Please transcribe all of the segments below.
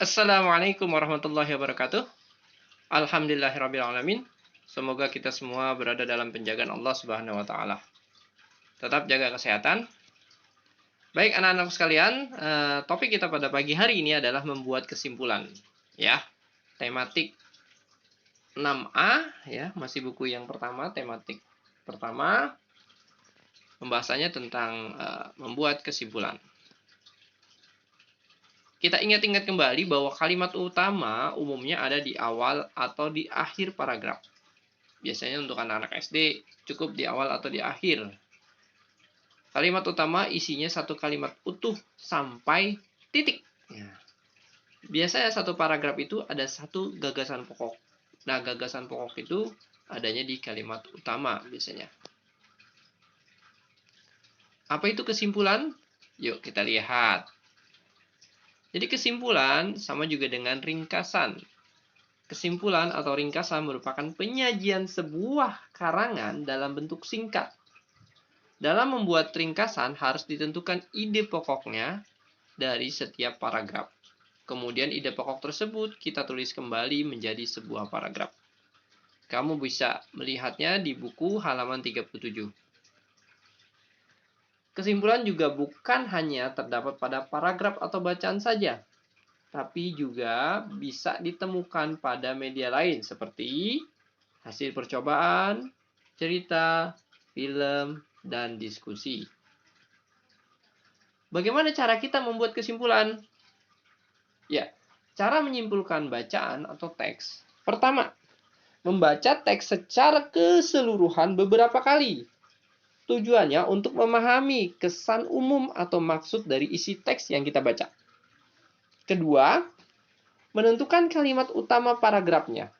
Assalamualaikum warahmatullahi wabarakatuh. Alhamdulillahirrabbilalamin. Semoga kita semua berada dalam penjagaan Allah Subhanahu wa taala. Tetap jaga kesehatan. Baik anak-anak sekalian, topik kita pada pagi hari ini adalah membuat kesimpulan. Ya, tematik 6A ya, masih buku yang pertama, tematik pertama. Pembahasannya tentang membuat kesimpulan. Kita ingat-ingat kembali bahwa kalimat utama umumnya ada di awal atau di akhir paragraf. Biasanya untuk anak-anak SD cukup di awal atau di akhir. Kalimat utama isinya satu kalimat utuh sampai titik. Ya. Biasanya satu paragraf itu ada satu gagasan pokok. Nah, gagasan pokok itu adanya di kalimat utama biasanya. Apa itu kesimpulan? Yuk kita lihat. Jadi kesimpulan sama juga dengan ringkasan. Kesimpulan atau ringkasan merupakan penyajian sebuah karangan dalam bentuk singkat. Dalam membuat ringkasan harus ditentukan ide pokoknya dari setiap paragraf. Kemudian ide pokok tersebut kita tulis kembali menjadi sebuah paragraf. Kamu bisa melihatnya di buku halaman 37. Kesimpulan juga bukan hanya terdapat pada paragraf atau bacaan saja, tapi juga bisa ditemukan pada media lain seperti hasil percobaan, cerita, film, dan diskusi. Bagaimana cara kita membuat kesimpulan? Ya, cara menyimpulkan bacaan atau teks. Pertama, membaca teks secara keseluruhan beberapa kali. Tujuannya untuk memahami kesan umum atau maksud dari isi teks yang kita baca. Kedua, menentukan kalimat utama paragrafnya.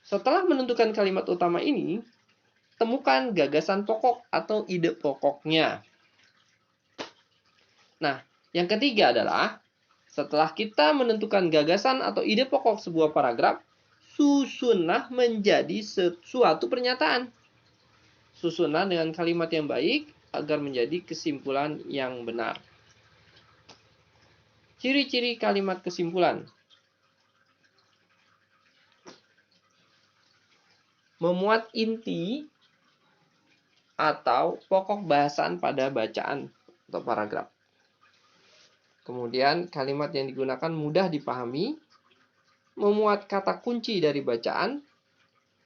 Setelah menentukan kalimat utama ini, temukan gagasan pokok atau ide pokoknya. Nah, yang ketiga adalah setelah kita menentukan gagasan atau ide pokok sebuah paragraf, susunlah menjadi suatu pernyataan. Susunan dengan kalimat yang baik agar menjadi kesimpulan yang benar. Ciri-ciri kalimat kesimpulan. Memuat inti atau pokok bahasan pada bacaan atau paragraf. Kemudian kalimat yang digunakan mudah dipahami, memuat kata kunci dari bacaan,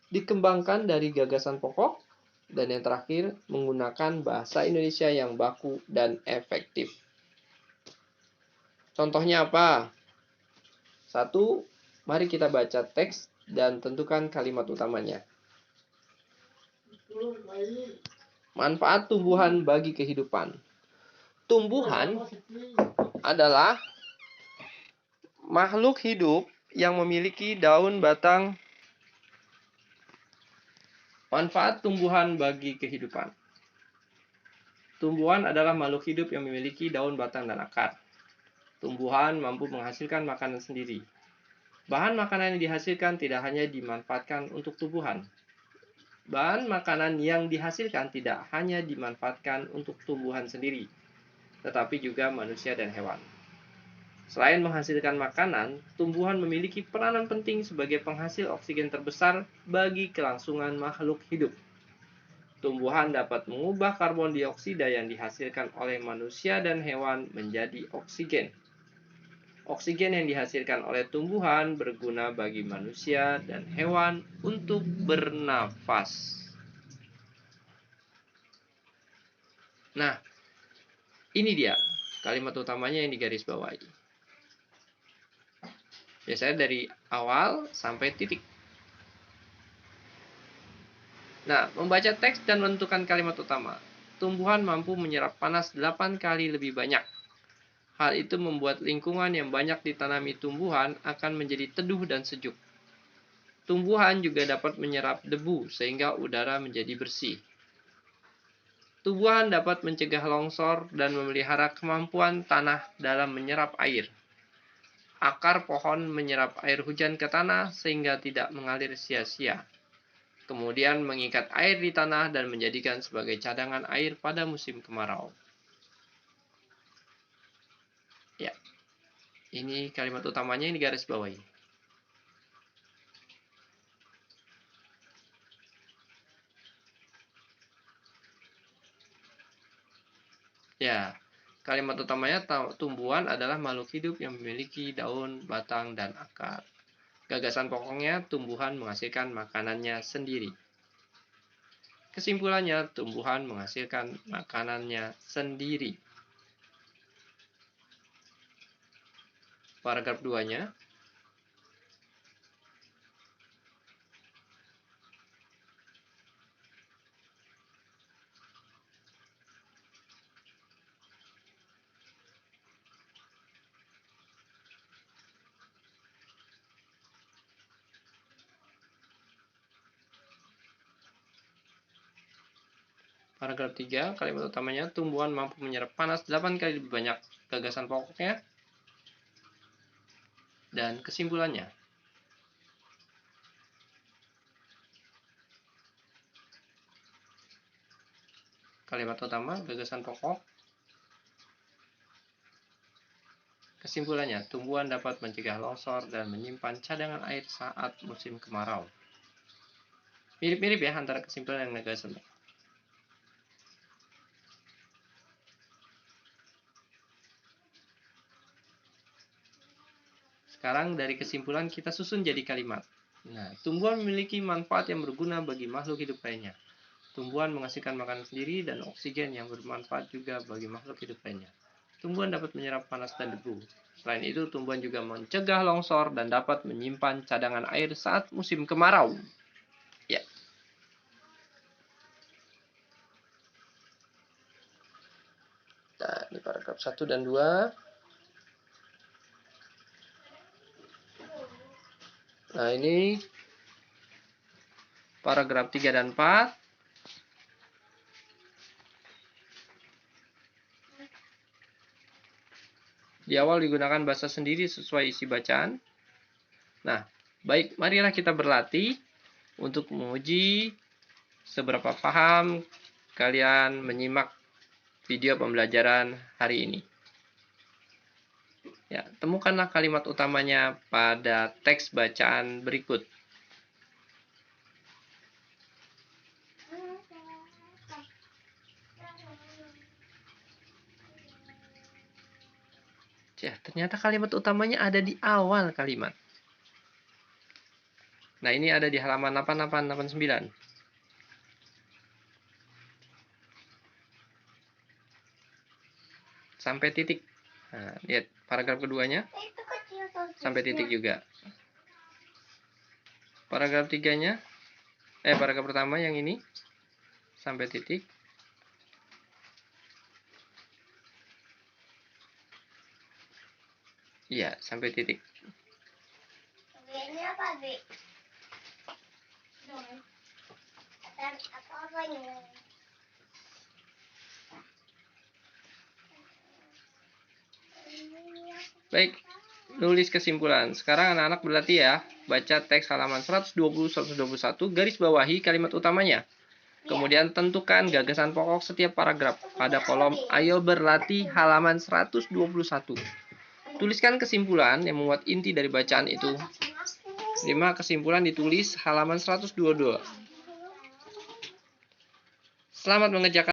dikembangkan dari gagasan pokok, dan yang terakhir menggunakan bahasa Indonesia yang baku dan efektif. Contohnya apa? 1. Mari kita baca teks dan tentukan kalimat utamanya. Manfaat tumbuhan bagi kehidupan. Tumbuhan adalah makhluk hidup yang memiliki daun batang. Manfaat tumbuhan bagi kehidupan. Tumbuhan adalah makhluk hidup yang memiliki daun, batang, dan akar. Tumbuhan mampu menghasilkan makanan sendiri. Bahan makanan yang dihasilkan tidak hanya dimanfaatkan untuk tumbuhan. Bahan makanan yang dihasilkan tidak hanya dimanfaatkan untuk tumbuhan sendiri, tetapi juga manusia dan hewan. Selain menghasilkan makanan, tumbuhan memiliki peranan penting sebagai penghasil oksigen terbesar bagi kelangsungan makhluk hidup. Tumbuhan dapat mengubah karbon dioksida yang dihasilkan oleh manusia dan hewan menjadi oksigen. Oksigen yang dihasilkan oleh tumbuhan berguna bagi manusia dan hewan untuk bernafas. Nah, ini dia kalimat utamanya yang digarisbawahi. Biasanya dari awal sampai titik. Nah, membaca teks dan menentukan kalimat utama. Tumbuhan mampu menyerap panas 8 kali lebih banyak. Hal itu membuat lingkungan yang banyak ditanami tumbuhan akan menjadi teduh dan sejuk. Tumbuhan juga dapat menyerap debu sehingga udara menjadi bersih. Tumbuhan dapat mencegah longsor dan memelihara kemampuan tanah dalam menyerap air. Akar pohon menyerap air hujan ke tanah sehingga tidak mengalir sia-sia. Kemudian mengikat air di tanah dan menjadikan sebagai cadangan air pada musim kemarau. Ya. Ini kalimat utamanya ini garis bawahi. Ya, kalimat utamanya tumbuhan adalah makhluk hidup yang memiliki daun, batang, dan akar. Gagasan pokoknya, tumbuhan menghasilkan makanannya sendiri. Kesimpulannya, tumbuhan menghasilkan makanannya sendiri. Paragraf 2-nya, paragraf 3, kalimat utamanya, tumbuhan mampu menyerap panas 8 kali lebih banyak gagasan pokoknya. Dan kesimpulannya, kalimat utama, gagasan pokok. Kesimpulannya, tumbuhan dapat mencegah longsor dan menyimpan cadangan air saat musim kemarau. Mirip-mirip ya antara kesimpulan dan gagasan. Sekarang dari kesimpulan kita susun jadi kalimat. Nah, tumbuhan memiliki manfaat yang berguna bagi makhluk hidup lainnya. Tumbuhan menghasilkan makanan sendiri dan oksigen yang bermanfaat juga bagi makhluk hidup lainnya. Tumbuhan dapat menyerap panas dan debu. Selain itu, tumbuhan juga mencegah longsor dan dapat menyimpan cadangan air saat musim kemarau. Ya. Nah, ini paragraf 1 dan 2. Nah, ini paragraf 3 dan 4. Di awal digunakan bahasa sendiri sesuai isi bacaan. Nah, baik, marilah kita berlatih untuk menguji seberapa paham kalian menyimak video pembelajaran hari ini. Ya, temukanlah kalimat utamanya pada teks bacaan berikut. Ya, ternyata kalimat utamanya ada di awal kalimat. Nah, ini ada di halaman 8889. Sampai titik. Nah, lihat paragraf keduanya. Sampai titik juga. Paragraf 3-nya. Paragraf pertama yang ini. Sampai titik. Iya, sampai titik. Ini apa, Bi? Apa ini? Baik, nulis kesimpulan. Sekarang anak-anak berlatih ya. Baca teks halaman 120-121, garis bawahi kalimat utamanya. Kemudian tentukan gagasan pokok setiap paragraf pada kolom ayo berlatih halaman 121. Tuliskan kesimpulan yang memuat inti dari bacaan itu. 5 kesimpulan ditulis halaman 122. Selamat mengerjakan.